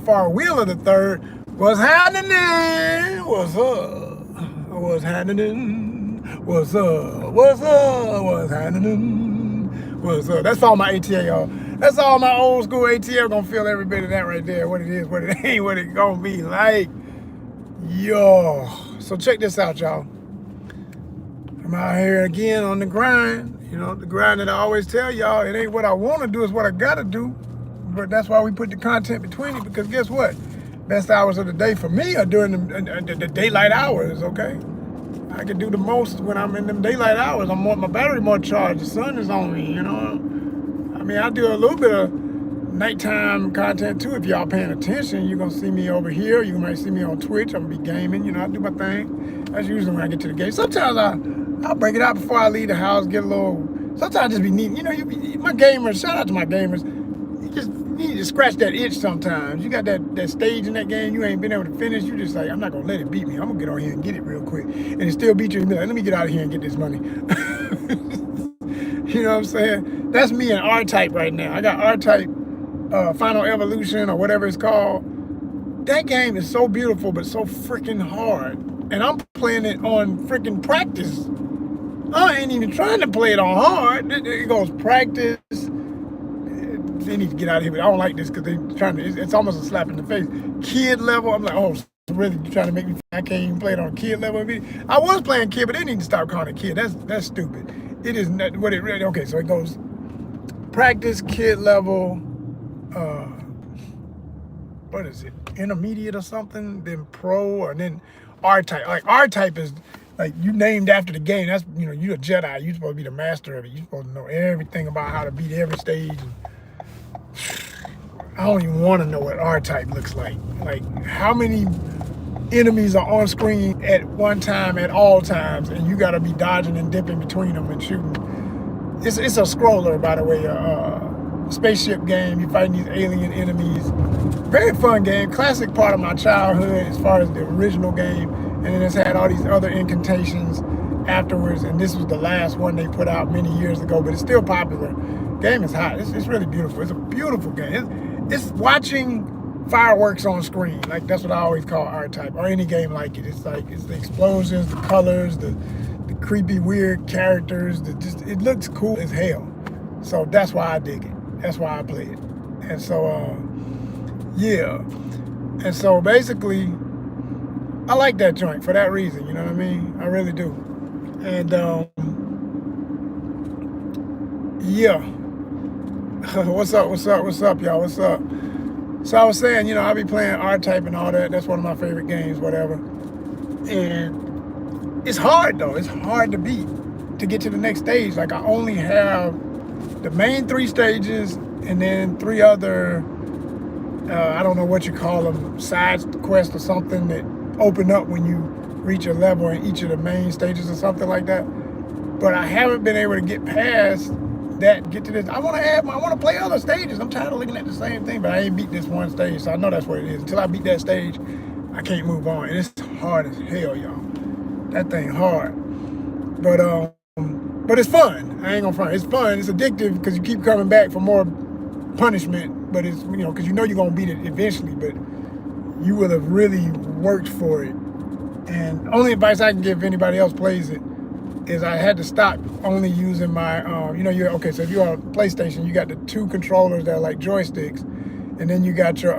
far. Wheeler the third. What's happening? What's up? What's happening? What's up? What's up? What's happening? What's up? That's all my ATL, y'all. That's all my old school ATL gonna feel every bit of that right there. What it is, what it ain't, what it gonna be like. Yo. So check this out, y'all. I'm out here again on the grind. You know, the grind that I always tell y'all, it ain't what I want to do, it's what I got to do. But that's why we put the content between it, because guess what? Best hours of the day for me are during the daylight hours, okay? I can do the most when I'm in them daylight hours. My battery more charged. The sun is on me, you know? I mean, I do a little bit of nighttime content too. If y'all paying attention, you're going to see me over here. You might see me on Twitch. I'm going to be gaming. You know, I do my thing. That's usually when I get to the game. Sometimes I'll break it out before I leave the house, get a little... Sometimes I just be needing... You know, my gamers, shout out to my gamers. You just need to scratch that itch sometimes. You got that stage in that game you ain't been able to finish. You just like, I'm not going to let it beat me. I'm going to get on here and get it real quick. And it still beat you. And be like, let me get out of here and get this money. You know what I'm saying? That's me and R-Type right now. I got R-Type Final Evolution or whatever it's called. That game is so beautiful, but so freaking hard. And I'm playing it on freaking practice. I ain't even trying to play it on hard. It goes practice. They need to get out of here, but I don't like this because they're trying to, it's almost a slap in the face. Kid level, I'm like, oh, so really, you trying to make me, I can't even play it on kid level. I was playing kid, but they need to stop calling it kid. That's stupid. It is not what it really, okay, so it goes practice, kid level, what is it, intermediate or something, then pro, or then R-Type. Like R-Type is like you named after the game. That's, you know, you're a Jedi. You're supposed to be the master of it. You're supposed to know everything about how to beat every stage. And I don't even want to know what R-Type looks like. Like how many enemies are on screen at one time, at all times, and you got to be dodging and dipping between them and shooting. It's a scroller, by the way, spaceship game. You're fighting these alien enemies. Very fun game. Classic part of my childhood as far as the original game. And then it's had all these other incantations afterwards. And this was the last one they put out many years ago, but it's still popular. Game is hot. It's really beautiful. It's a beautiful game. It's watching fireworks on screen. Like that's what I always call R-Type, or any game like it. It's like, it's the explosions, the colors, the creepy, weird characters. It looks cool as hell. So that's why I dig it. That's why I play it. And so, yeah. And so basically, I like that joint for that reason. You know what I mean? I really do. And yeah. What's up, y'all? What's up? So I was saying, you know, I'll be playing R-Type and all that. That's one of my favorite games, whatever. And it's hard, though. It's hard to beat, to get to the next stage. Like, I only have the main 3 stages and then 3 other, I don't know what you call them, side quests or something that open up when you reach a level in each of the main stages or something like that. But I haven't been able to get past that, get to this. I want to play other stages. I'm tired of looking at the same thing, but I ain't beat this one stage, so I know that's what it is. Until I beat that stage, I can't move on. And it's hard as hell, y'all. That thing hard. But it's fun. I ain't gonna front. It's fun. It's addictive because you keep coming back for more punishment. But it's, you know, because you know you're gonna beat it eventually, but you will have really worked for it. And only advice I can give if anybody else plays it is I had to stop only using my, you know, okay, so if you're on PlayStation, you got the 2 controllers that are like joysticks, and then you got your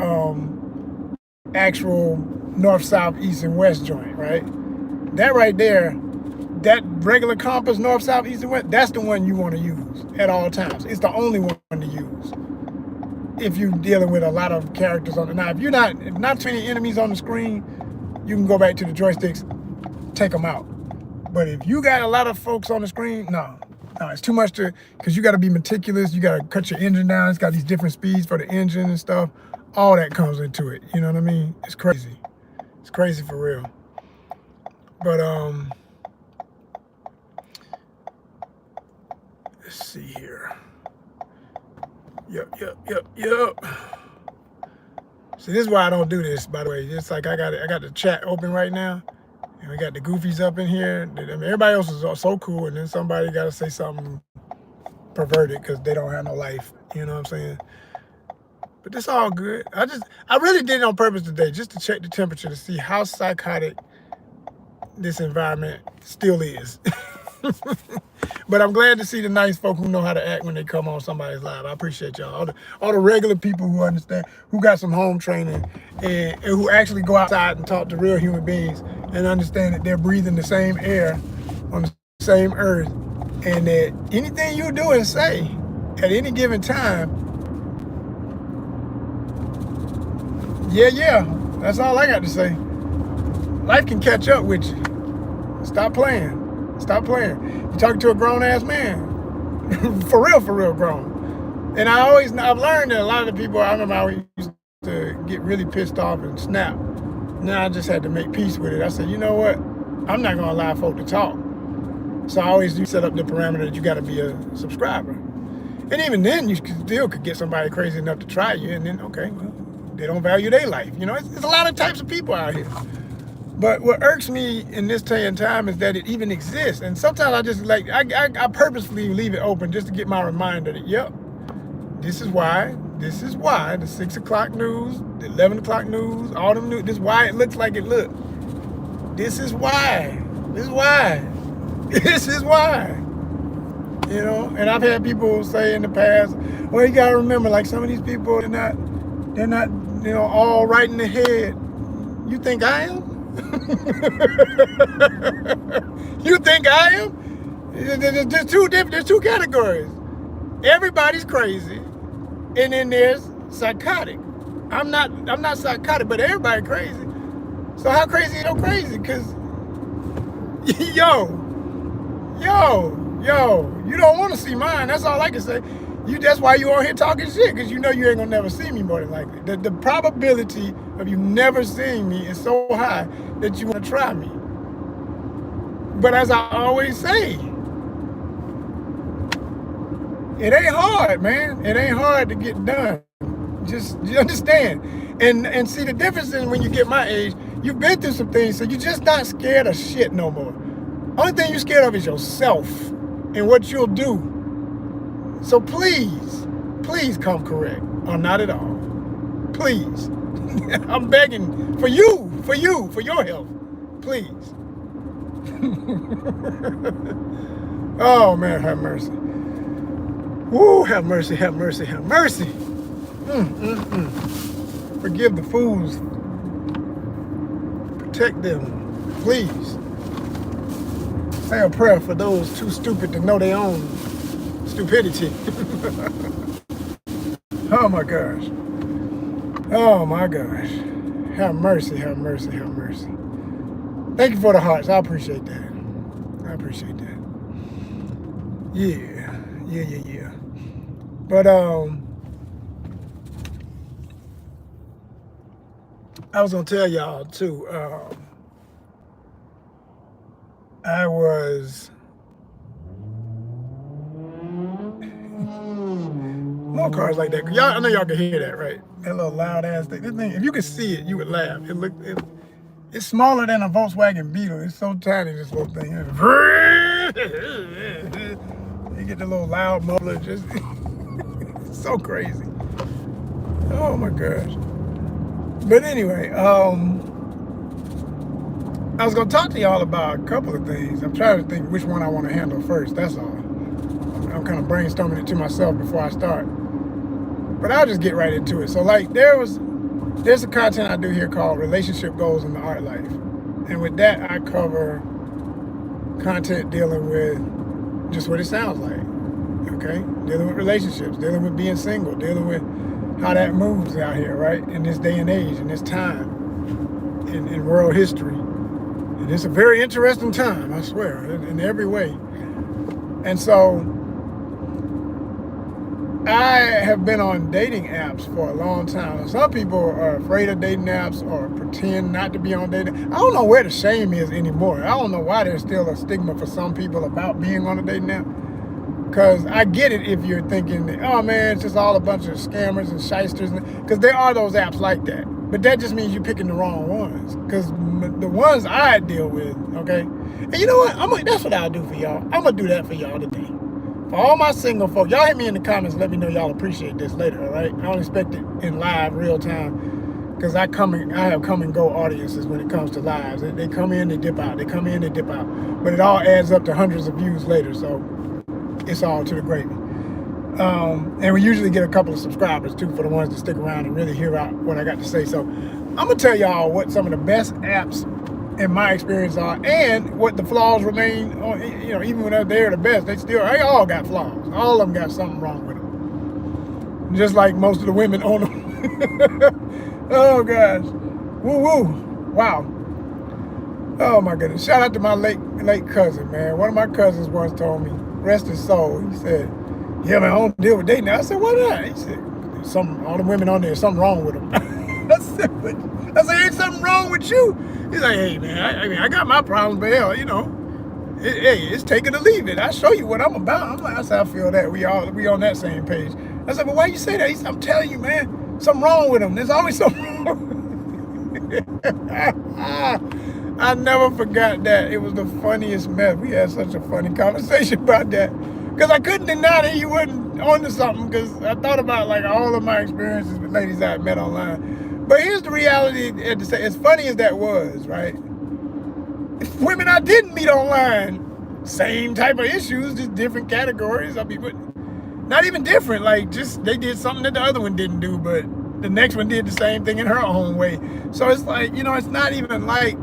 actual north, south, east, and west joint, right? That right there, that regular compass, north, south, east, and west, that's the one you want to use at all times. It's the only one to use if you're dealing with a lot of characters on the. Now, if not too many enemies on the screen, you can go back to the joysticks, take them out. But if you got a lot of folks on the screen, no, it's too much because you got to be meticulous. You got to cut your engine down. It's got these different speeds for the engine and stuff. All that comes into it. You know what I mean? It's crazy. It's crazy for real. But, let's see here. Yep. See, this is why I don't do this, by the way. It's like I got the chat open right now. And we got the goofies up in here. I mean, everybody else is so cool, and then somebody got to say something perverted because they don't have no life. You know what I'm saying? But it's all good. I really did it on purpose today, just to check the temperature to see how psychotic this environment still is. But I'm glad to see the nice folk who know how to act when they come on somebody's live. I appreciate y'all. All the regular people who understand, who got some home training, and who actually go outside and talk to real human beings and understand that they're breathing the same air on the same earth, and that anything you do and say at any given time, yeah, that's all I got to say. Life can catch up with you. Stop playing. Stop playing. You're talking to a grown-ass man. for real grown. And I've learned that a lot of the people, I remember I used to get really pissed off and snap. Now I just had to make peace with it. I said, you know what? I'm not going to allow folk to talk. So I always do set up the parameter that you got to be a subscriber. And even then, you still could get somebody crazy enough to try you. And then, okay, well, they don't value their life. You know, it's a lot of types of people out here. But what irks me in this day and time is that it even exists. And sometimes I just I purposefully leave it open just to get my reminder that, yep, this is why the 6 o'clock news, the 11 o'clock news, all them news, this is why it looks like it looks. This is why. You know, and I've had people say in the past, well, you gotta remember, like some of these people, they're not, you know, all right in the head. You think I am? You think I am? There's two categories. Everybody's crazy, and then there's psychotic. I'm not psychotic, but everybody crazy. So how crazy is no crazy? Cause yo, you don't want to see mine. That's all I can say. That's why you on here talking shit, because you know you ain't gonna never see me more than likely. The probability of you never seeing me is so high that you want to try me. But as I always say, it ain't hard, man. It ain't hard to get done. Just you understand. And see, the difference is when you get my age, you've been through some things, so you're just not scared of shit no more. Only thing you're scared of is yourself and what you'll do. So please come correct, or not at all. Please. I'm begging for your help. Please. Oh man, have mercy. Woo, have mercy. Forgive the fools. Protect them, please. Say a prayer for those too stupid to know their own stupidity. Oh my gosh. Have mercy. Thank you for the hearts. I appreciate that. Yeah. But I was gonna tell y'all too. I was more cars like that. Y'all, I know y'all can hear that, right? That little loud ass thing. This thing, if you could see it, you would laugh. It's smaller than a Volkswagen Beetle. It's so tiny, this little thing. You get the little loud muffler, just it's so crazy. Oh my gosh. But anyway, I was gonna talk to y'all about a couple of things. I'm trying to think which one I want to handle first. That's all. I'm kind of brainstorming it to myself before I start. But I'll just get right into it. So like there's a content I do here called Relationship Goals in the Art Life. And with that, I cover content dealing with just what it sounds like. Okay? Dealing with relationships, dealing with being single, dealing with how that moves out here, right? In this day and age, in this time, in world history. And it's a very interesting time, I swear, in every way. And so I have been on dating apps for a long time. Some people are afraid of dating apps or pretend not to be on dating. I don't know where the shame is anymore. I don't know why there's still a stigma for some people about being on a dating app. Because I get it if you're thinking, that, oh man, it's just all a bunch of scammers and shysters. Because there are those apps like that. But that just means you're picking the wrong ones. Because the ones I deal with, okay? And you know what? That's what I'll do for y'all. I'm going to do that for y'all today. For all my single folk, y'all hit me in the comments. Let me know y'all appreciate this later, all right? I don't expect it in live, real time, because I have come and go audiences when it comes to lives. They come in, they dip out. They come in, they dip out. But it all adds up to hundreds of views later, so it's all to the gravy. And we usually get a couple of subscribers, too, for the ones that stick around and really hear out what I got to say. So I'm going to tell y'all what some of the best apps in my experience are, and what the flaws remain on. You know, even when they're the best, they all got flaws. All of them got something wrong with them, just like most of the women on them. Oh gosh, woo woo, wow. Oh my goodness, shout out to my late cousin, man. One of my cousins once told me, rest his soul, he said, yeah man, I don't deal with dating. I said, why not? He said, all the women on there, something wrong with them. I said, ain't something wrong with you? He's like, hey man, I mean, I got my problems, but hell, you know, it's take it or leave it. I show you what I'm about. I said, I feel that we on that same page. I said, but why you say that? He said, I'm telling you, man, something wrong with him. There's always something wrong. I never forgot that. It was the funniest mess. We had such a funny conversation about that, because I couldn't deny that he wasn't onto something, because I thought about like all of my experiences with ladies I met online. But here's the reality, as funny as that was, right? Women I didn't meet online, same type of issues, just different categories. I mean, but not even different, like just they did something that the other one didn't do, but the next one did the same thing in her own way. So it's like, you know, it's not even like,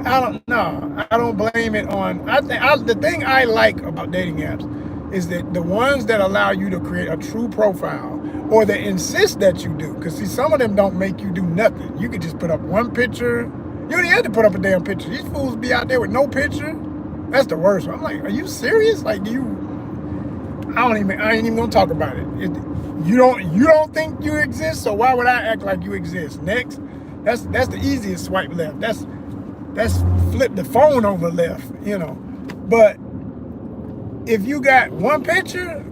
I don't know. I don't blame it on, the thing I like about dating apps is that the ones that allow you to create a true profile, or that insist that you do, because see, some of them don't make you do nothing. You could just put up one picture. You don't even have to put up a damn picture. These fools be out there with no picture. That's the worst one. I'm like, are you serious? Like, I ain't even gonna talk about it. You don't think you exist, so why would I act like you exist? Next. That's the easiest swipe left. That's flip the phone over left, you know. But if you got one picture,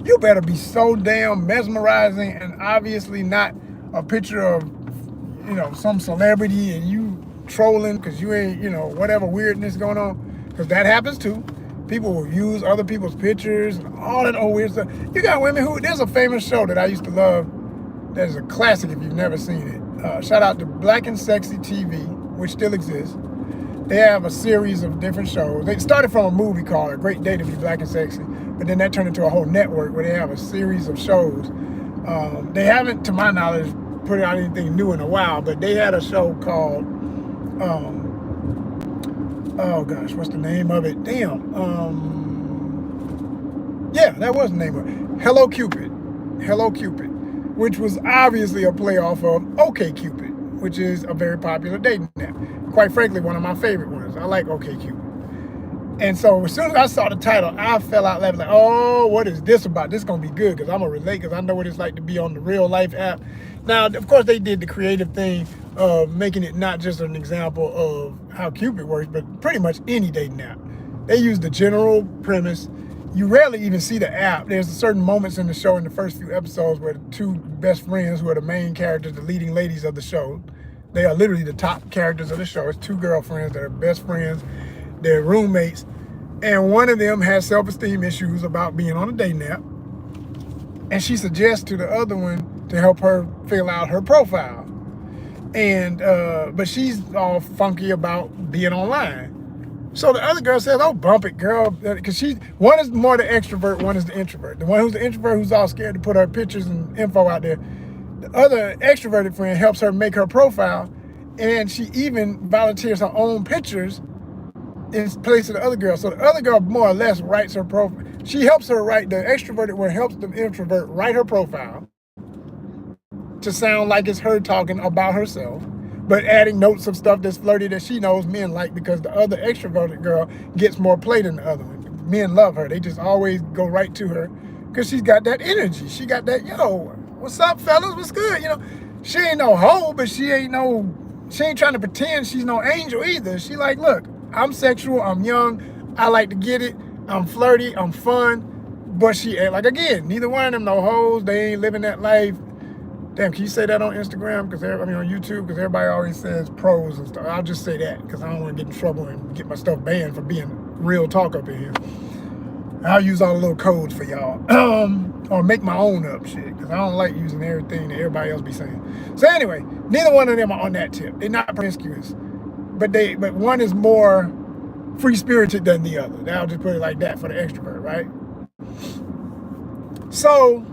you better be so damn mesmerizing, and obviously not a picture of, you know, some celebrity and you trolling because you ain't, you know, whatever weirdness going on, because that happens too. People will use other people's pictures and all that old weird stuff. You got women there's a famous show that I used to love that is a classic if you've never seen it. Shout out to Black and Sexy TV, which still exists. They have a series of different shows. They started from a movie called A Great Day to Be Black and Sexy, but then that turned into a whole network where they have a series of shows. They haven't, to my knowledge, put out anything new in a while, but they had a show called, oh gosh, what's the name of it? Damn. Yeah, that was the name of it. Hello Cupid, which was obviously a play off of OkCupid, which is a very popular dating app. Quite frankly, one of my favorite ones. I like OkCupid. And so as soon as I saw the title, I fell out laughing like, oh, what is this about? This is going to be good, because I'm going to relate, because I know what it's like to be on the real life app. Now, of course, they did the creative thing of making it not just an example of how Cupid works, but pretty much any dating app. They use the general premise. You rarely even see the app. There's certain moments in the show in the first few episodes where the two best friends, who are the main characters, the leading ladies of the show, they are literally the top characters of the show. It's two girlfriends that are best friends. They're roommates. And one of them has self-esteem issues about being on a dating app. And she suggests to the other one to help her fill out her profile. And but she's all funky about being online. So the other girl says, oh, bump it, girl. Because one is more the extrovert, one is the introvert. The one who's the introvert, who's all scared to put her pictures and info out there. The other extroverted friend helps her make her profile, and she even volunteers her own pictures in place of the other girl. So the other girl more or less writes her profile. She helps her write, the extroverted one helps the introvert write her profile to sound like it's her talking about herself, but adding notes of stuff that's flirty that she knows men like, because the other extroverted girl gets more play than the other one. Men love her. They just always go right to her because she's got that energy. She got that, yo, what's up, fellas? What's good? You know, she ain't no hoe, but she ain't trying to pretend she's no angel either. She like, look, I'm sexual, I'm young, I like to get it, I'm flirty, I'm fun, but she ain't, like, again, neither one of them no hoes, they ain't living that life. Damn, can you say that on Instagram? Because on YouTube, because everybody always says pros and stuff. I'll just say that because I don't want to get in trouble and get my stuff banned for being real talk up in here. I'll use all the little codes for y'all. Or make my own up shit, because I don't like using everything that everybody else be saying. So anyway, neither one of them are on that tip. They're not promiscuous. But one is more free-spirited than the other. I'll just put it like that for the extrovert, right? So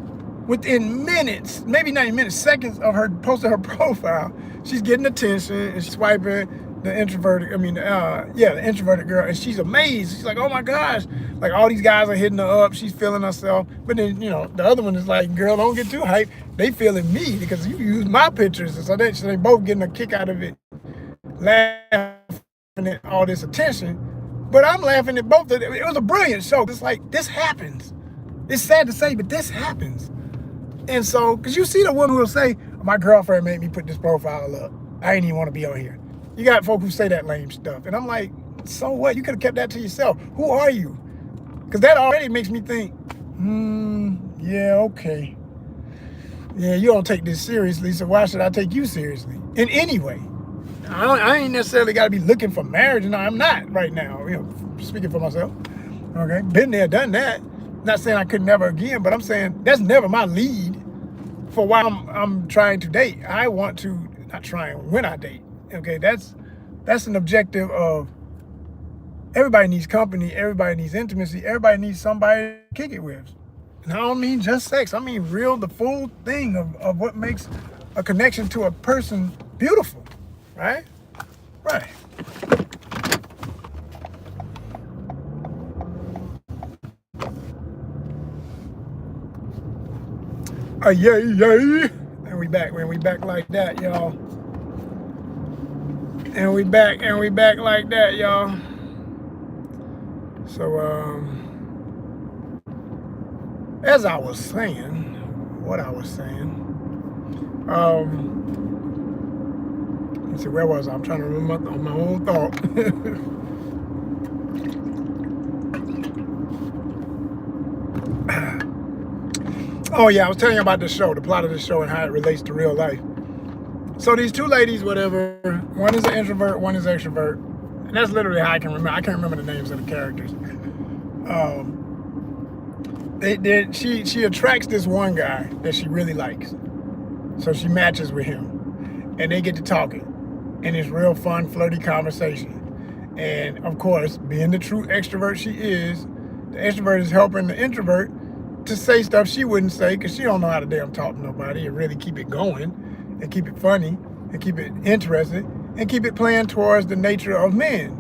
within minutes, maybe not even minutes, seconds of her posting her profile, she's getting attention and she's swiping the introverted, the introverted girl, and she's amazed. She's like, oh my gosh, like all these guys are hitting her up. She's feeling herself. But then, the other one is like, girl, don't get too hyped. They feeling me because you use my pictures. And so they both getting a kick out of it, laughing at all this attention. But I'm laughing at both of them. It was a brilliant show. It's like, this happens. It's sad to say, but this happens. And so, because you see the woman who will say, my girlfriend made me put this profile up. I ain't even want to be on here. You got folk who say that lame stuff. And I'm like, so what? You could have kept that to yourself. Who are you? Because that already makes me think, yeah, okay. Yeah, you don't take this seriously, so why should I take you seriously? In any way. I ain't necessarily got to be looking for marriage, and I'm not right now, speaking for myself. Okay, been there, done that. Not saying I could never again, but I'm saying that's never my lead for why I'm trying to date. I want to, not trying, when I date. Okay, that's an objective of everybody needs company, everybody needs intimacy, everybody needs somebody to kick it with. And I don't mean just sex. I mean the full thing of what makes a connection to a person beautiful, right? Right. Yay. And we back like that, y'all. And we back like that, y'all. So, as I was saying, let's see, where was I? I'm trying to remember my own thought. Oh yeah, I was telling you about the show, the plot of the show and how it relates to real life. So these two ladies, whatever, one is an introvert, one is extrovert. And that's literally how I can remember. I can't remember the names of the characters. She attracts this one guy that she really likes. So she matches with him. And they get to talking. And it's real fun, flirty conversation. And of course, being the true extrovert she is, the extrovert is helping the introvert to say stuff she wouldn't say because she don't know how to damn talk to nobody and really keep it going and keep it funny and keep it interesting and keep it playing towards the nature of men,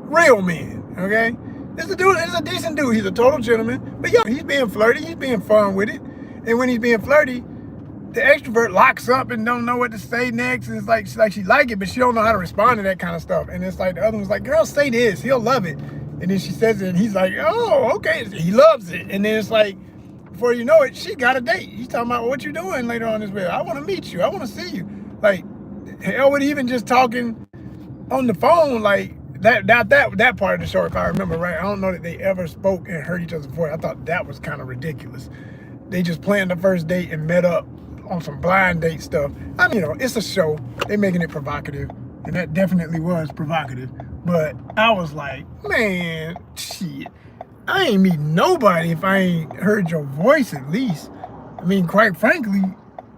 real men, okay? This is a decent dude. He's a total gentleman, but he's being flirty. He's being fun with it. And when he's being flirty, the extrovert locks up and don't know what to say next. And it's like she like it, but she don't know how to respond to that kind of stuff. And it's like the other one's like, girl, say this. He'll love it. And then she says it, and he's like, oh, okay. He loves it. And then it's like, before you know it, she got a date. He's talking about what you doing later on this way. I want to meet you. I want to see you. Like, hell with even just talking on the phone, like that part of the show, if I remember right. I don't know that they ever spoke and heard each other's voice. I thought that was kind of ridiculous. They just planned the first date and met up on some blind date stuff. I mean, it's a show. They making it provocative, and that definitely was provocative. But I was like, man, shit. I ain't meet nobody if I ain't heard your voice at least. I mean, quite frankly,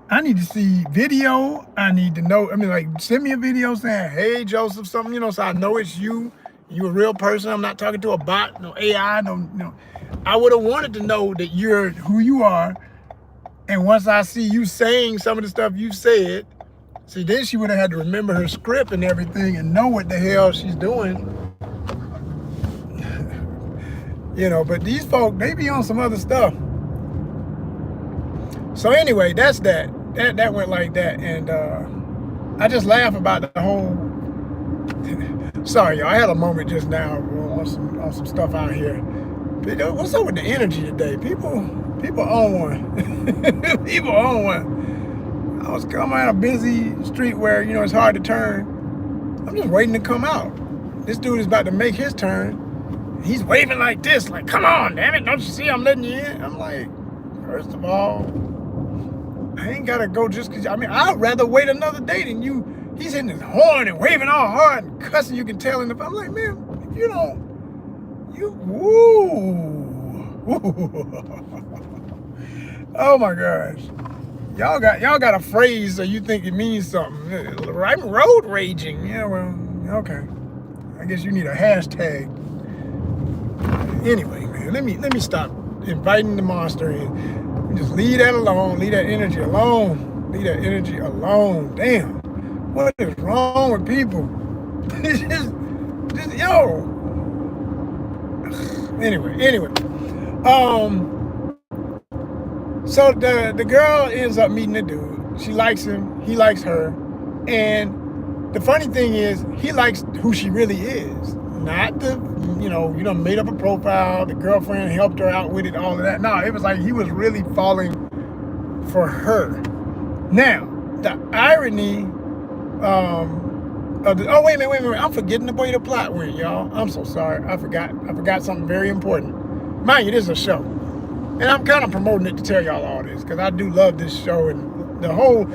I need to see video. I need to know, like, send me a video saying, hey, Joseph, something, so I know it's you. You a real person. I'm not talking to a bot, no AI, no. I would have wanted to know that you're who you are. And once I see you saying some of the stuff you said, see, then she would have had to remember her script and everything and know what the hell she's doing. But these folk, they be on some other stuff. So anyway, that's that. That went like that. And I just laugh about the whole... Sorry, y'all. I had a moment just now on some stuff out here. What's up with the energy today? People on one. People on one. I was coming on a busy street where, it's hard to turn. I'm just waiting to come out. This dude is about to make his turn. He's waving like this, like, come on, damn it, don't you see I'm letting you in? I'm like, first of all, I ain't gotta go just because, I'd rather wait another day than you. He's hitting his horn and waving all hard and cussing, you can tell in the, I'm like, man, if you don't, woo, Oh my gosh. Y'all got a phrase so you think it means something. Right? Road raging. Yeah, well, okay. I guess you need a hashtag. Anyway, man, let me stop inviting the monster in. Just leave that alone. Leave that energy alone. Leave that energy alone. Damn. What is wrong with people? just yo. Anyway. So the girl ends up meeting the dude. She likes him. He likes her. And the funny thing is, he likes who she really is. Not the, made up a profile. The girlfriend helped her out with it, all of that. No, it was like he was really falling for her. Now, the irony wait a minute. I'm forgetting the way the plot went, y'all. I'm so sorry. I forgot something very important. Mind you, this is a show. And I'm kind of promoting it to tell y'all all this because I do love this show, and the whole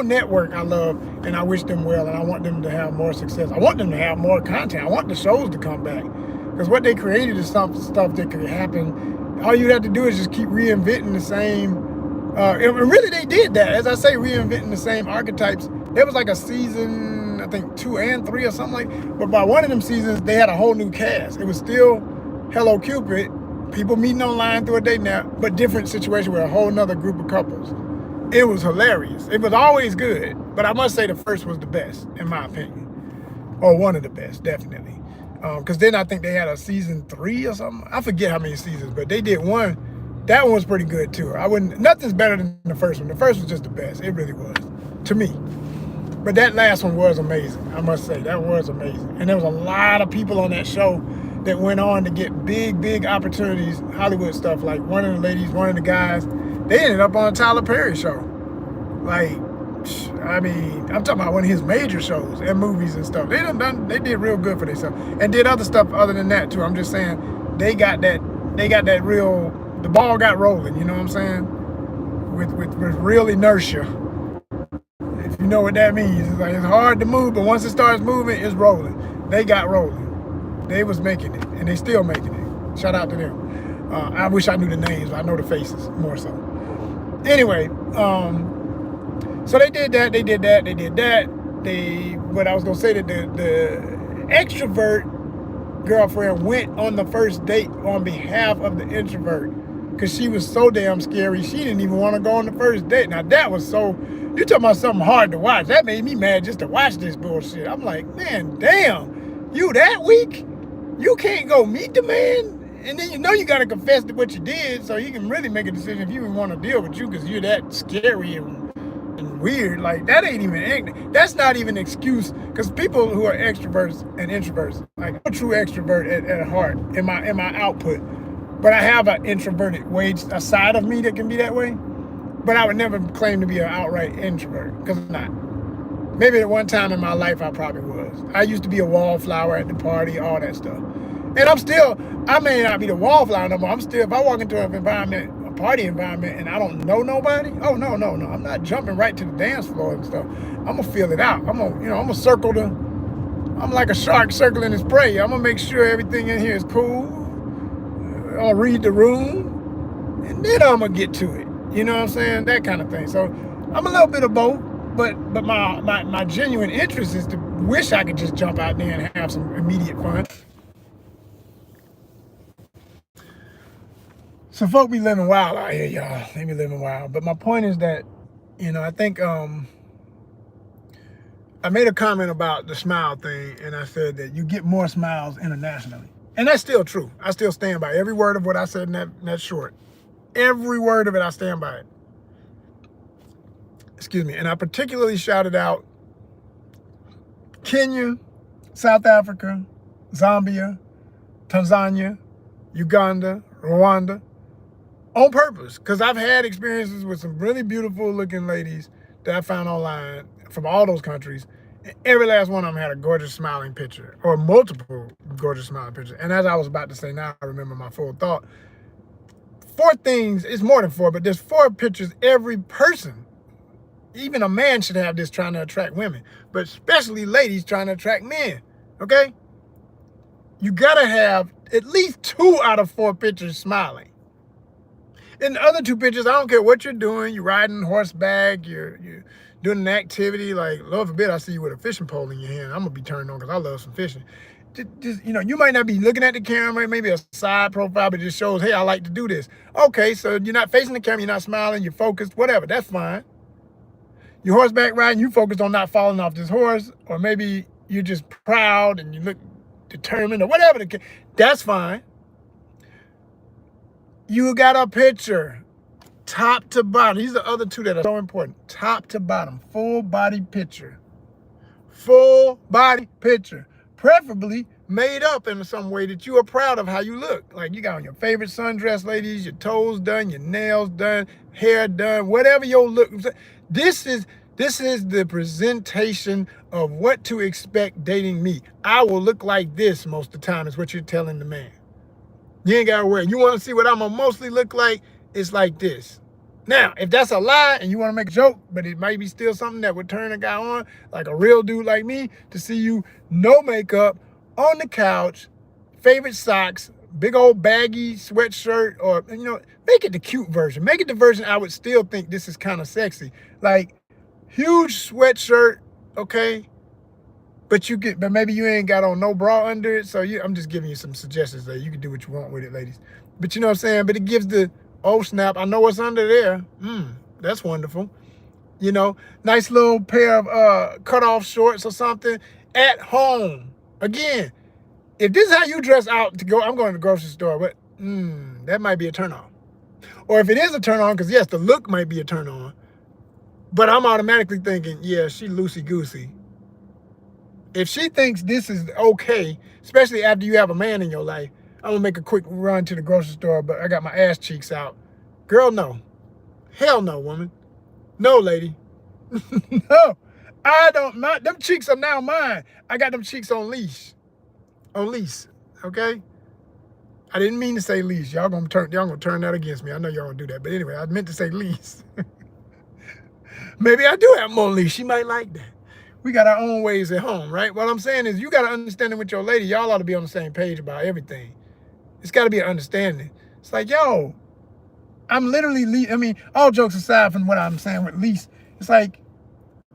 network I love, and I wish them well, and I want them to have more success. I want them to have more content. I want the shows to come back because what they created is stuff that could happen. All you have to do is just keep reinventing the same. And really, they did that. As I say, reinventing the same archetypes. There was like a season, I think 2 and 3 or something like. But by one of them seasons, they had a whole new cast. It was still Hello Cupid. People meeting online through a dating app, but different situation with a whole nother group of couples. It was hilarious. It was always good, but I must say the first was the best, in my opinion. Or one of the best, definitely. Because then I think they had a season 3 or something. I forget how many seasons, but they did one. That one was pretty good too. Nothing's better than the first one. The first was just the best. It really was, to me. But that last one was amazing. I must say, that was amazing. And there was a lot of people on that show that went on to get big opportunities, Hollywood stuff. Like one of the ladies, one of the guys, they ended up on a Tyler Perry show. Like, I mean, I'm talking about one of his major shows and movies and stuff. They did real good for themselves and did other stuff other than that too. I'm just saying they got that real, the ball got rolling, you know what I'm saying? With real inertia. If you know what that means, it's like it's hard to move, but once it starts moving, it's rolling. They got rolling. They was making it, and they still making it. Shout out to them. I wish I knew the names, but I know the faces more so. Anyway, so they did that. What I was gonna say that the extrovert girlfriend went on the first date on behalf of the introvert because she was so damn scary. She didn't even want to go on the first date. Now that was so. You talking about something hard to watch? That made me mad just to watch this bullshit. I'm like, man, damn, you that weak? You can't go meet the man, and then you got to confess to what you did, so he can really make a decision if you even want to deal with you because you're that scary and weird. Like that ain't even. That's not even an excuse because people who are extroverts and introverts, like I'm a true extrovert at heart in my output, but I have an introverted a side of me that can be that way. But I would never claim to be an outright introvert because I'm not. Maybe at one time in my life I probably was. I used to be a wallflower at the party, all that stuff. And I may not be the wallflower no more. I'm still, if I walk into an environment, a party environment, and I don't know nobody, oh no. I'm not jumping right to the dance floor and stuff. I'm gonna feel it out. I'm gonna circle I'm like a shark circling his prey. I'm gonna make sure everything in here is cool. I'll read the room, and then I'm gonna get to it. You know what I'm saying? That kind of thing. So I'm a little bit of both. But my genuine interest is to wish I could just jump out there and have some immediate fun. So folk be living wild out here, y'all. They be living wild. But my point is that, I think I made a comment about the smile thing, and I said that you get more smiles internationally. And that's still true. I still stand by every word of what I said in that short. Every word of it, I stand by it. Excuse me. And I particularly shouted out Kenya, South Africa, Zambia, Tanzania, Uganda, Rwanda, on purpose. Because I've had experiences with some really beautiful looking ladies that I found online from all those countries. And every last one of them had a gorgeous smiling picture or multiple gorgeous smiling pictures. And as I was about to say now, I remember my full thought. 4 things, it's more than 4, but there's 4 pictures every person. Even a man should have this trying to attract women, but especially ladies trying to attract men, okay? You gotta have at least 2 out of 4 pictures smiling. In the other two pictures, I don't care what you're doing. You're riding horseback. You're doing an activity. Like, Lord forbid, I see you with a fishing pole in your hand. I'm gonna be turned on because I love some fishing. Just, you know, you might not be looking at the camera, maybe a side profile, but it just shows, hey, I like to do this. Okay, so you're not facing the camera, you're not smiling, you're focused, whatever. That's fine. You're horseback riding, you focused on not falling off this horse, or maybe you're just proud and you look determined, or whatever. That's fine. You got a picture, top to bottom. These are the other two that are so important. Top to bottom, full body picture. Full body picture. Preferably made up in some way that you are proud of how you look. Like you got on your favorite sundress, ladies, your toes done, your nails done, hair done, whatever your look. This is the presentation of what to expect dating me. I will look like this most of the time is what you're telling the man. You ain't gotta worry. You want to see what I'm gonna mostly look like? It's like this. Now, if that's a lie and you want to make a joke, but it might be still something that would turn a guy on, like a real dude like me, to see you no makeup, on the couch, favorite socks, big old baggy sweatshirt, or, you know, make it the cute version. Make it the version I would still think this is kind of sexy. Like, huge sweatshirt, okay? But maybe you ain't got on no bra under it, so I'm just giving you some suggestions there. You can do what you want with it, ladies. But you know what I'm saying? But it gives the, oh snap, I know what's under there. That's wonderful. You know, nice little pair of cut-off shorts or something at home. Again, if this is how you dress out to go, I'm going to the grocery store, but that might be a turn on. Or if it is a turn on, because yes, the look might be a turn on, but I'm automatically thinking, yeah, she loosey-goosey. If she thinks this is okay, especially after you have a man in your life, I'm gonna make a quick run to the grocery store, but I got my ass cheeks out. Girl, no. Hell no, woman. No, lady. No. I don't, them cheeks are now mine. I got them cheeks on leash. On lease, okay? I didn't mean to say leash. Y'all gonna turn that against me. I know y'all gonna do that. But anyway, I meant to say lease. Maybe I do have more leash. She might like that. We got our own ways at home, right? What I'm saying is you got to understand it with your lady. Y'all ought to be on the same page about everything. It's got to be an understanding. It's like, yo, I'm literally, all jokes aside from what I'm saying with lease, it's like,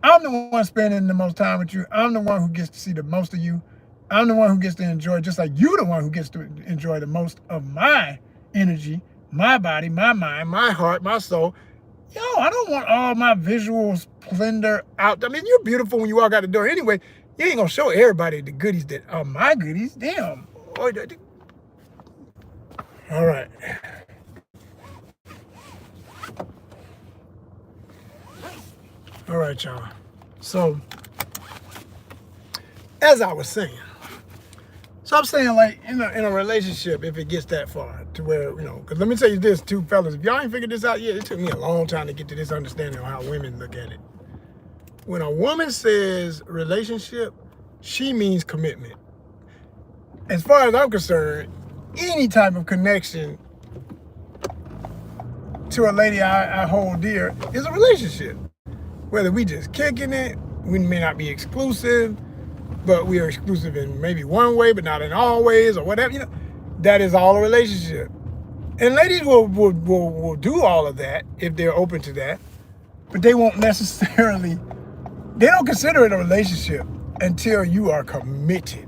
I'm the one spending the most time with you. I'm the one who gets to see the most of you. I'm the one who gets to enjoy, just like you the one who gets to enjoy the most of my energy, my body, my mind, my heart, my soul. Yo, I don't want all my visual splendor out. I mean, you're beautiful when you walk out the door anyway. You ain't gonna show everybody the goodies that are my goodies. Damn. All right. All right, y'all. So, as I was saying, I'm saying, like, in a relationship, if it gets that far to where, you know, because let me tell you this, too, fellas, if y'all ain't figured this out yet, it took me a long time to get to this understanding of how women look at it. When a woman says relationship, she means commitment. As far as I'm concerned, any type of connection to a lady I hold dear is a relationship. Whether we just kicking it, we may not be exclusive, but we are exclusive in maybe one way, but not in all ways, or whatever, you know, that is all a relationship. And ladies will do all of that if they're open to that, but they won't necessarily, they don't consider it a relationship until you are committed.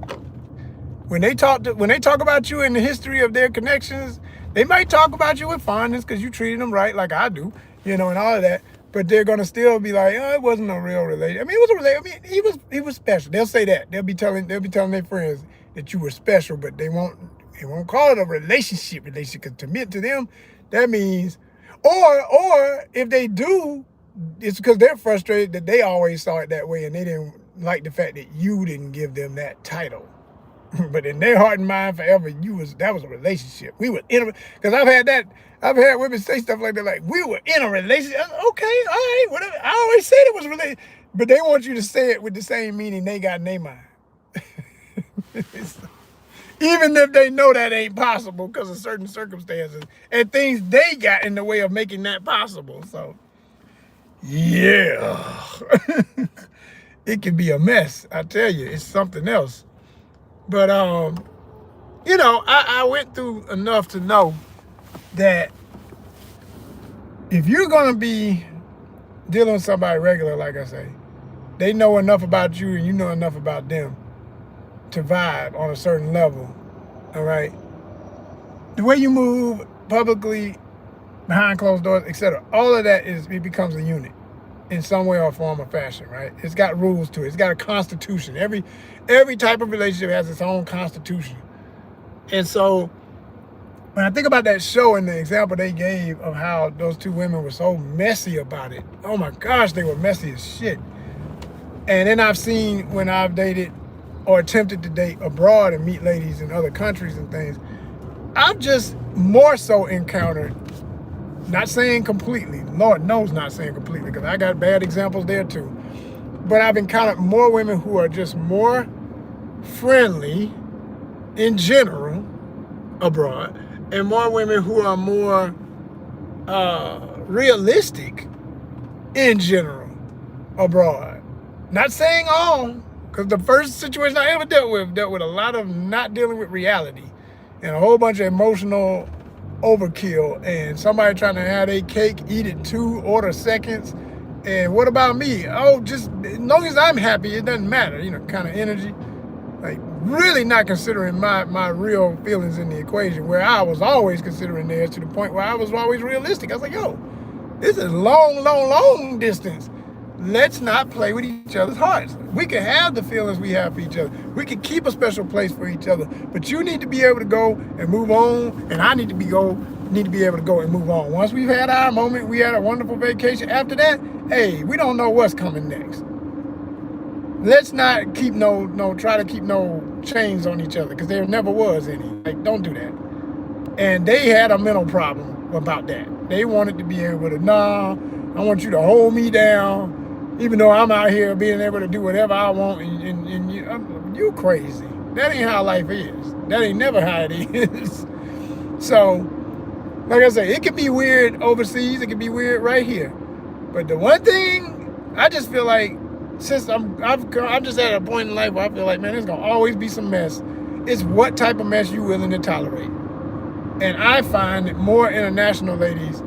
When they talk about you in the history of their connections, they might talk about you with fondness because you treated them right, like I do, you know, and all of that. But they're gonna still be like, oh, it wasn't a real relationship. I mean, it was a relationship. I mean, he was special. They'll say that. They'll be telling their friends that you were special, but they won't call it a relationship. Because to admit to them, that means, or if they do, it's because they're frustrated that they always saw it that way and they didn't like the fact that you didn't give them that title. But in their heart and mind forever, that was a relationship. We were in a, because I've had women say stuff like that, like, we were in a relationship. Okay, all right, whatever. I always said it was a relationship. But they want you to say it with the same meaning they got in their mind. Even if they know that ain't possible because of certain circumstances and things they got in the way of making that possible. So, yeah. It can be a mess. I tell you, it's something else. But, you know, I went through enough to know that if you're gonna be dealing with somebody regular, like I say, they know enough about you and you know enough about them to vibe on a certain level, all right? The way you move publicly, behind closed doors, etc., all of that it becomes a unit in some way or form or fashion, right? It's got rules to it. It's got a constitution. Every type of relationship has its own constitution. And so when I think about that show and the example they gave of how those two women were so messy about it, oh my gosh, they were messy as shit. And then I've seen when I've dated or attempted to date abroad and meet ladies in other countries and things, I've just more so encountered, not saying completely, Lord knows not saying completely, because I got bad examples there too, but I've encountered more women who are just more friendly in general abroad, and more women who are more realistic in general abroad. Not saying all, because the first situation I ever dealt with a lot of not dealing with reality and a whole bunch of emotional overkill and somebody trying to have a cake, eat it 2 order seconds. And what about me? Oh, just as long as I'm happy, it doesn't matter, you know, kind of energy. Like really not considering my real feelings in the equation, where I was always considering theirs, to the point where I was always realistic. I was like, yo, this is long distance. Let's not play with each other's hearts. We can have the feelings we have for each other. We can keep a special place for each other. But you need to be able to go and move on, and I need to be able to go and move on. Once we've had our moment, we had a wonderful vacation. After that, hey, we don't know what's coming next. Let's not keep try to keep no chains on each other, because there never was any. Like, don't do that. And they had a mental problem about that. They wanted to be able to, nah, I want you to hold me down, even though I'm out here being able to do whatever I want, and you crazy. That ain't how life is. That ain't never how it is. So, like I say, it can be weird overseas. It can be weird right here. But the one thing, I just feel like, since I'm just at a point in life where I feel like, man, there's gonna always be some mess. It's what type of mess you willing to tolerate. And I find that more international ladies,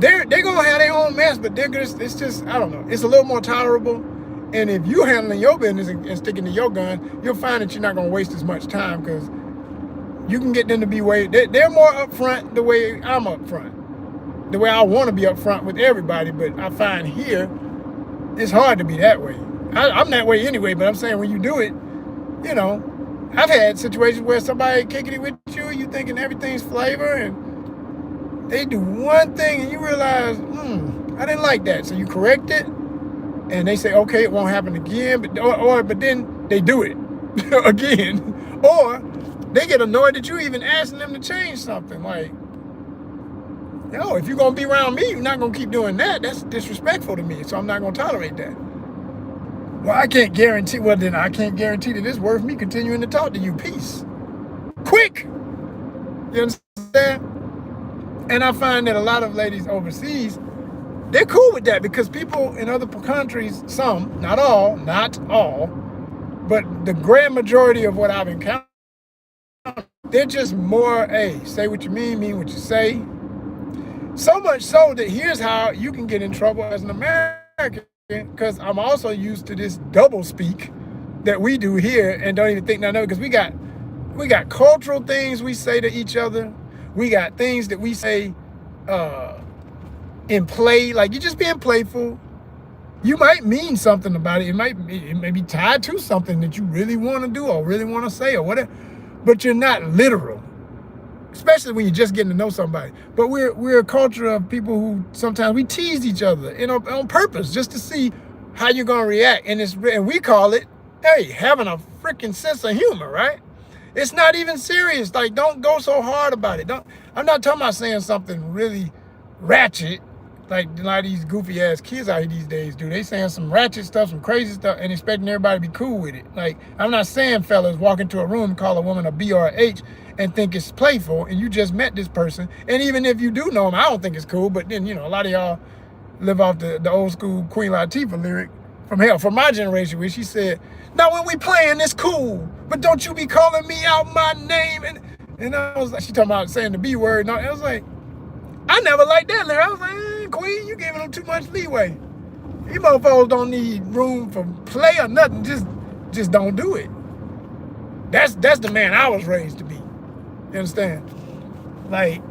they're gonna have their own mess, but it's just, I don't know, it's a little more tolerable. And if you handling your business and sticking to your gun, you'll find that you're not gonna waste as much time, because you can get them to be they're more upfront the way I'm upfront, the way I want to be upfront with everybody. But I find here, it's hard to be that way. I'm that way anyway, but I'm saying when you do it, you know, I've had situations where somebody kicking it with you thinking everything's flavor, and they do one thing and you realize, I didn't like that. So you correct it, and they say, okay, it won't happen again, but then they do it again. Or they get annoyed that you even asking them to change something. Like, yo, if you're gonna be around me, you're not gonna keep doing that. That's disrespectful to me, so I'm not gonna tolerate that. Well, I can't guarantee that it's worth me continuing to talk to you. Peace. Quick. You understand? And I find that a lot of ladies overseas, they're cool with that, because people in other countries, some, not all, but the grand majority of what I've encountered, they're just more, hey, say what you mean what you say. So much so that here's how you can get in trouble as an American, because I'm also used to this double speak that we do here and don't even think nothing of it, because we got cultural things we say to each other. We got things that we say in play, like you're just being playful. You might mean something about it. It may be tied to something that you really want to do or really want to say or whatever, but you're not literal. Especially when you're just getting to know somebody. But we're a culture of people who sometimes we tease each other, you know, on purpose, just to see how you're gonna react. And we call it, hey, having a freaking sense of humor, right? It's not even serious. Like, don't go so hard about it. I'm not talking about saying something really ratchet, like a lot of these goofy ass kids out here these days do. They saying some ratchet stuff, some crazy stuff, and expecting everybody to be cool with it. Like, I'm not saying fellas walk into a room and call a woman a B or a H and think it's playful, and you just met this person. And even if you do know them, I don't think it's cool. But then, you know, a lot of y'all live off the old school Queen Latifah lyric from my generation, where she said, now when we playing, it's cool, but don't you be calling me out my name. And I was like, she talking about saying the B word. And I was like, I never liked that lyric. I was like, Queen, you giving them too much leeway. These motherfuckers don't need room for play or nothing. Just don't do it. That's the man I was raised to be. You understand? Like,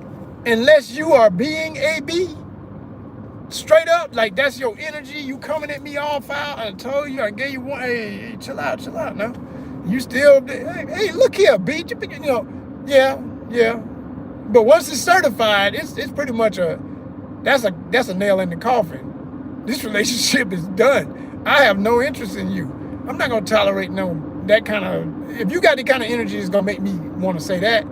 unless you are being AB, straight up, like that's your energy. You coming at me all foul. I told you, I gave you one. Hey, chill out now. You still, hey, look here, B. You know, yeah. But once it's certified, it's pretty much that's a nail in the coffin. This relationship is done. I have no interest in you. I'm not gonna tolerate that kind of. If you got the kind of energy that's gonna make me want to say that,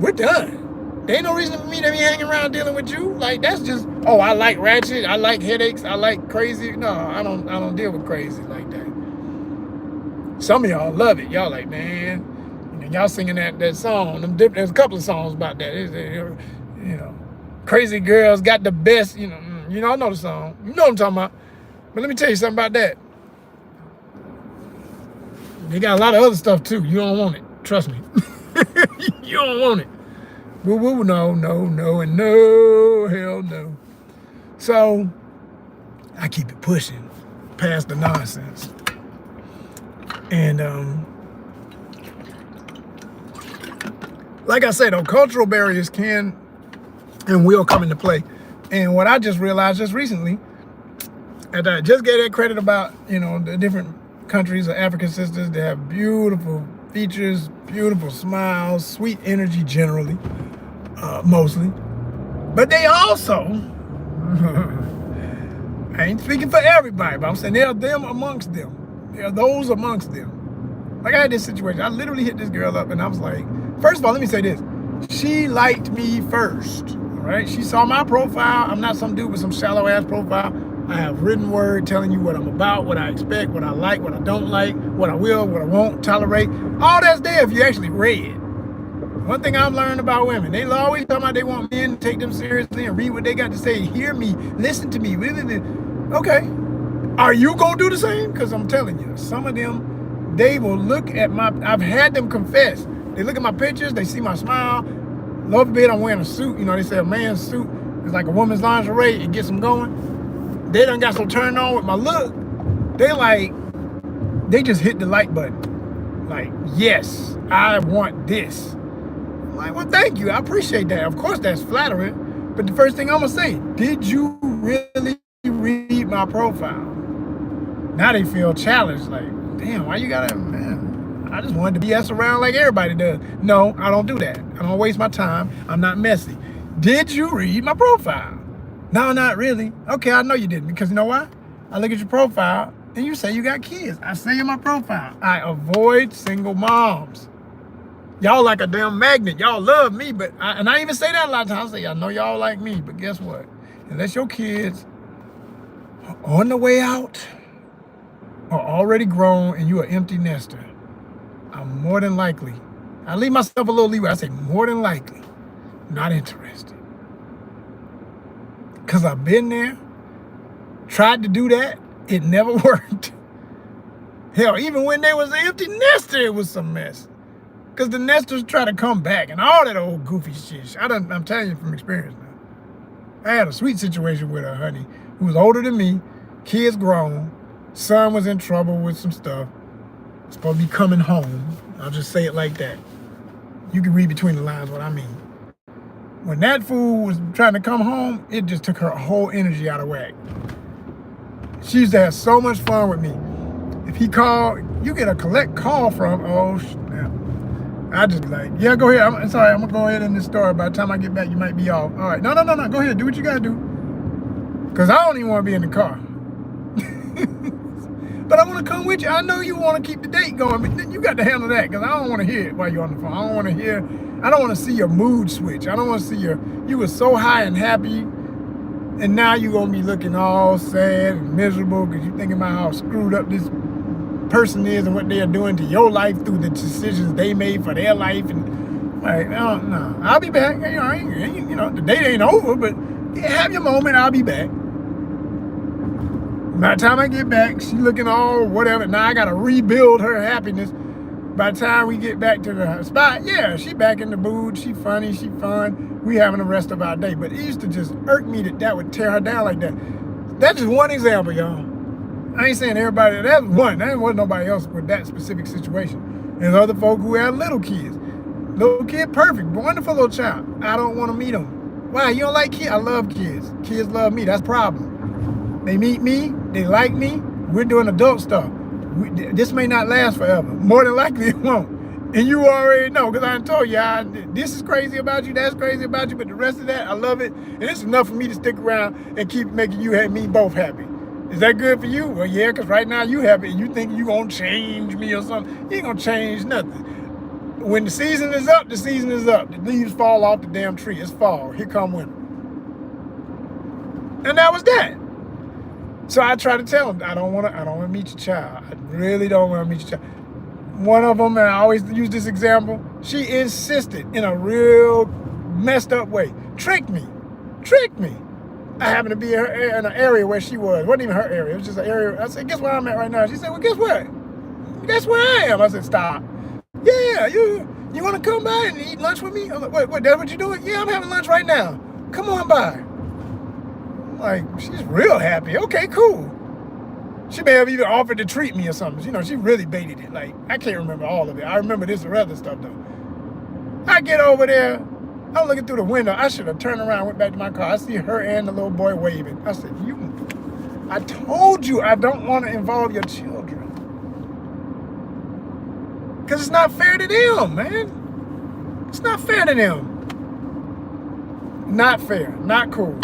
we're done. There ain't no reason for me to be hanging around dealing with you. Like that's just, oh, I like ratchet, I like headaches, I like crazy. No, I don't deal with crazy like that. Some of y'all love it. Y'all like, man, you know, y'all singing that song. There's a couple of songs about that. You know, crazy girls got the best. You know, I know the song. You know what I'm talking about. But let me tell you something about that. They got a lot of other stuff too. You don't want it. Trust me. You don't want it. Woo woo, no, and no, hell no. So I keep it pushing past the nonsense. And like I said, though, cultural barriers can and will come into play. And what I just realized just recently, and I just gave that credit about, you know, the different countries of African sisters, they have beautiful features, beautiful smiles, sweet energy generally, mostly. But they also, I ain't speaking for everybody, but I'm saying there are them amongst them. There are those amongst them. Like I had this situation, I literally hit this girl up and I was like, first of all, let me say this. She liked me first, all right? She saw my profile. I'm not some dude with some shallow ass profile. I have written word telling you what I'm about, what I expect, what I like, what I don't like, what I will, what I won't tolerate. All that's there if you actually read. One thing I've learned about women, they always talk about they want men to take them seriously and read what they got to say, hear me, listen to me. Okay, are you going to do the same? Because I'm telling you, some of them, they will look at I've had them confess. They look at my pictures, they see my smile. Lord forbid I'm wearing a suit. You know, they say a man's suit is like a woman's lingerie. It gets them going. They done got so turned on with my look. They just hit the like button. Like, yes, I want this. I'm like, well, thank you. I appreciate that. Of course, that's flattering. But the first thing I'm going to say, did you really read my profile? Now they feel challenged. Like, damn, why you got to, man, I just wanted to BS around like everybody does. No, I don't do that. I don't waste my time. I'm not messy. Did you read my profile? No, not really. Okay, I know you didn't, because you know why? I look at your profile and you say you got kids. I say in my profile, I avoid single moms. Y'all like a damn magnet. Y'all love me, but I even say that a lot of times. I say, I know y'all like me, but guess what? Unless your kids are on the way out or already grown and you're an empty nester, I'm more than likely, I leave myself a little leeway. I say more than likely, not interested. Because I've been there, tried to do that, it never worked. Hell, even when they was an empty nester, it was some mess. Because the nesters try to come back and all that old goofy shit. I'm telling you from experience now. I had a sweet situation with her, honey, who was older than me, kids grown, son was in trouble with some stuff, supposed to be coming home. I'll just say it like that. You can read between the lines what I mean. When that fool was trying to come home, it just took her whole energy out of whack. She used to have so much fun with me. If he called, you get a collect call from, oh, snap. I just like, yeah, go ahead. I'm sorry, I'm going to go ahead in this story. By the time I get back, you might be off. All right, no. Go ahead, do what you got to do. Because I don't even want to be in the car. But I want to come with you. I know you want to keep the date going, but you got to handle that because I don't want to hear it while you're on the phone. I don't want to see your mood switch. I don't want to see you were so high and happy, and now you're going to be looking all sad and miserable because you're thinking about how screwed up this person is and what they are doing to your life through the decisions they made for their life. And like, no, I'll be back. You know, the date ain't over, but have your moment. I'll be back. By the time I get back, she looking all whatever. Now I got to rebuild her happiness By the time we get back to the spot, yeah, she back in the mood. She funny, she fun. We having the rest of our day. But it used to just irk me that would tear her down like that. That's just one example, y'all. I ain't saying everybody. That's one. There wasn't nobody else with that specific situation. There's other folk who have little kids. Little kid, perfect, wonderful little child. I don't want to meet them. Why? You don't like kids? I love kids. Kids love me. That's the problem. They meet me. They like me. We're doing adult stuff. This may not last forever. More than likely it won't. And you already know, because I told you, this is crazy about you, that's crazy about you, but the rest of that, I love it. And it's enough for me to stick around and keep making you and me both happy. Is that good for you? Well, yeah, because right now you happy and you think you going to change me or something. You ain't going to change nothing. When the season is up, the season is up. The leaves fall off the damn tree. It's fall. Here come winter. And that was that. So I try to tell them, I don't want to meet your child. I really don't want to meet your child. One of them, and I always use this example, she insisted in a real messed up way. Tricked me. I happened to be in an area where she was. It wasn't even her area. It was just an area. I said, guess where I'm at right now? She said, well, guess what? Guess where I am? I said, stop. Yeah, you want to come by and eat lunch with me? I'm like, what, that's what you're doing? Yeah, I'm having lunch right now. Come on by. Like, she's real happy. Okay, cool. She may have even offered to treat me or something. You know, she really baited it. Like, I can't remember all of it. I remember this or other stuff, though. I get over there. I'm looking through the window. I should have turned around and went back to my car. I see her and the little boy waving. I said, I told you I don't want to involve your children. Because it's not fair to them, man. It's not fair to them. Not fair. Not cool.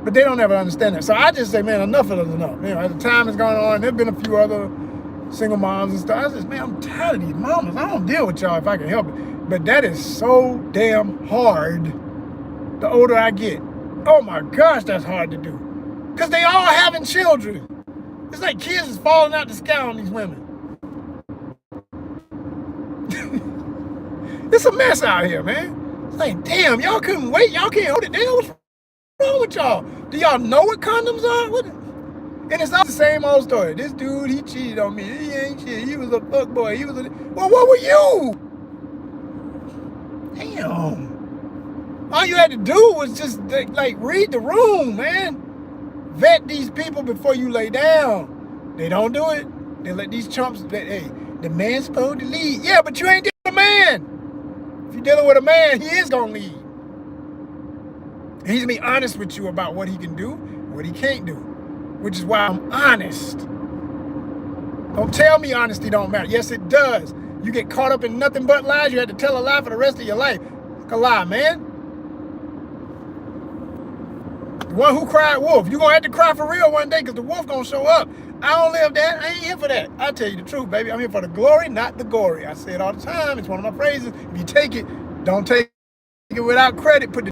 But they don't ever understand that. So I just say, man, enough of it is enough. You know, as the time is going on, there's been a few other single moms and stuff. I said, man, I'm tired of these mamas. I don't deal with y'all if I can help it. But that is so damn hard the older I get. Oh my gosh, that's hard to do. Because they all having children. It's like kids is falling out the sky on these women. It's a mess out here, man. It's like, damn, y'all couldn't wait. Y'all can't hold it down. What's wrong with y'all? Do y'all know what condoms are? And it's not the same old story. This dude, he cheated on me. He ain't cheated. He was a fuck boy. Well, what were you? Damn. All you had to do was just, like, read the room, man. Vet these people before you lay down. They don't do it. They let these chumps, hey, the man's supposed to lead. Yeah, but you ain't dealing with a man. If you're dealing with a man, he is going to lead. He's going to be honest with you about what he can do, what he can't do, which is why I'm honest. Don't tell me honesty don't matter. Yes, it does. You get caught up in nothing but lies. You have to tell a lie for the rest of your life. Fuck a lie, man. The one who cried wolf, you're going to have to cry for real one day because the wolf going to show up. I don't live that. I ain't here for that. I'll tell you the truth, baby. I'm here for the glory, not the gory. I say it all the time. It's one of my phrases. If you take it, don't take it without credit. Put the